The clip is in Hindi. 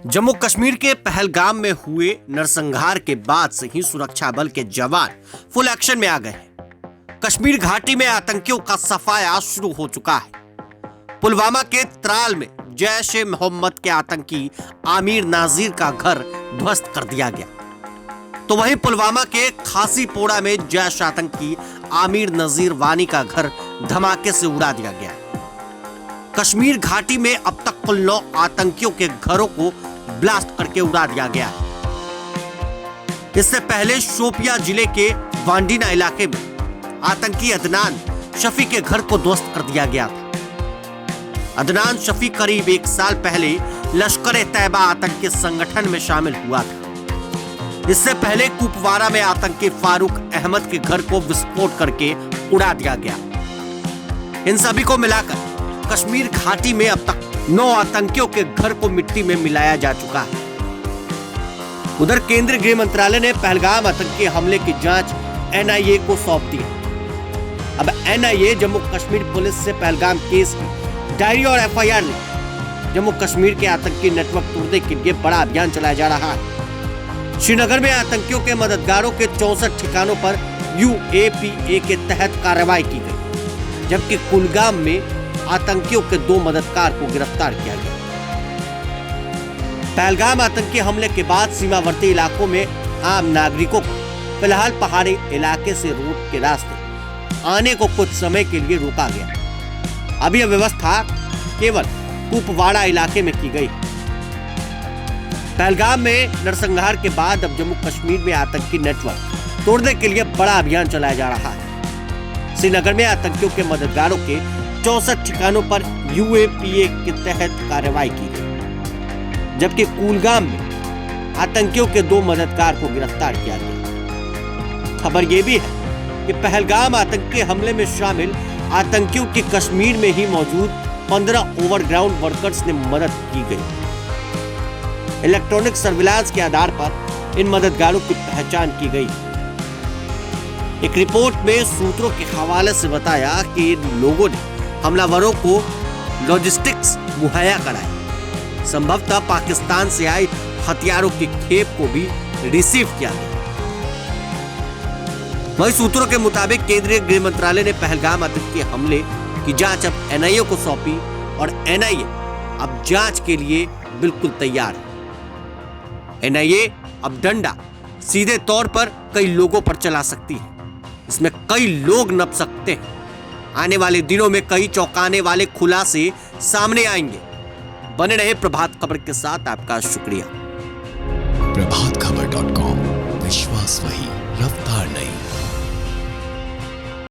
जम्मू कश्मीर के पहलगाम में हुए नरसंहार के बाद से ही सुरक्षा बल के जवान फुल एक्शन में आ गए हैं। कश्मीर घाटी में आतंकियों का सफाया शुरू हो चुका है। पुलवामा के त्राल में जैश ए मोहम्मद के आतंकी आमिर नाजीर का घर ध्वस्त कर दिया गया, तो वहीं पुलवामा के खासीपोड़ा में जैश आतंकी आमिर नजीर वानी का घर धमाके से उड़ा दिया गया। कश्मीर घाटी में अब तक कुल 9 आतंकियों के घरों को ब्लास्ट करके उड़ा दिया गया है। इससे पहले शोपिया जिले के वांडीना इलाके में आतंकी अदनान शफी के घर को ध्वस्त कर दिया गया था। अदनान शफी करीब 1 साल पहले लश्कर-ए-तैयबा आतंकी संगठन में शामिल हुआ था। इससे पहले कुपवारा में आतंकी फारूक अहमद के घर को विस्फोट करके उड़ा दिया गया। इन सभी को मिलाकर कश्मीर घाटी में अब तक 9 आतंकियों के घर को मिट्टी में मिलाया जा चुका है। उधर केंद्रीय गृह मंत्रालय ने पहलगाम आतंकी हमले की जांच एनआईए को सौंप दी है। अब एनआईए जम्मू कश्मीर पुलिस से पहलगाम केस की डायरी और एफआईआर ने जम्मू कश्मीर के आतंकी नेटवर्क तोड़ने के लिए बड़ा अभियान चलाया जा रहा है। श्रीनगर में आतंकियों के मददगारों के 64 ठिकानों पर यूएपीए के तहत कार्रवाई की गई, जबकि कुलगाम में आतंकियों के 2 मददगार को गिरफ्तार किया गया। पहलगाम आतंकी हमले के बाद सीमावर्ती इलाकों में आम नागरिकों को फिलहाल पहाड़ी इलाके से रोड के रास्ते आने को कुछ समय के लिए रोका गया। अब यह व्यवस्था केवल कुपवाड़ा इलाके में की गई। पहलगाम में नरसंहार के बाद अब जम्मू कश्मीर में आतंकी नेटवर्क तोड़ने के लिए बड़ा अभियान चलाया जा रहा है। श्रीनगर में आतंकियों के मददगारों के 64 ठिकानों पर यूएपीए के तहत कार्रवाई की गई, जबकि कुलगाम में आतंकियों के 2 मददगार को गिरफ्तार किया गया। खबर यह भी है कि पहलगाम आतंकी हमले में शामिल आतंकियों की कश्मीर में ही मौजूद 15 ओवरग्राउंड वर्कर्स ने मदद की गई। इलेक्ट्रॉनिक सर्विलांस के आधार पर इन मददगारों की पहचान की गई। एक रिपोर्ट में सूत्रों के हवाले से बताया कि इन लोगों ने हमलावरों को लॉजिस्टिक्स मुहैया कराई। संभवतः पाकिस्तान से आई हथियारों की खेप को भी रिसीव किया गया। वही सूत्रों के मुताबिक केंद्रीय गृह मंत्रालय ने पहलगाम आतंकी हमले की जांच अब एनआईए को सौंपी और एनआईए अब जांच के लिए बिल्कुल तैयार है। एनआईए अब डंडा सीधे तौर पर कई लोगों पर चला सकती है। इसमें कई लोग नप सकते हैं। आने वाले दिनों में कई चौंकाने वाले खुलासे सामने आएंगे। बने रहे प्रभात खबर के साथ। आपका शुक्रिया। प्रभातखबर.com, विश्वास वही।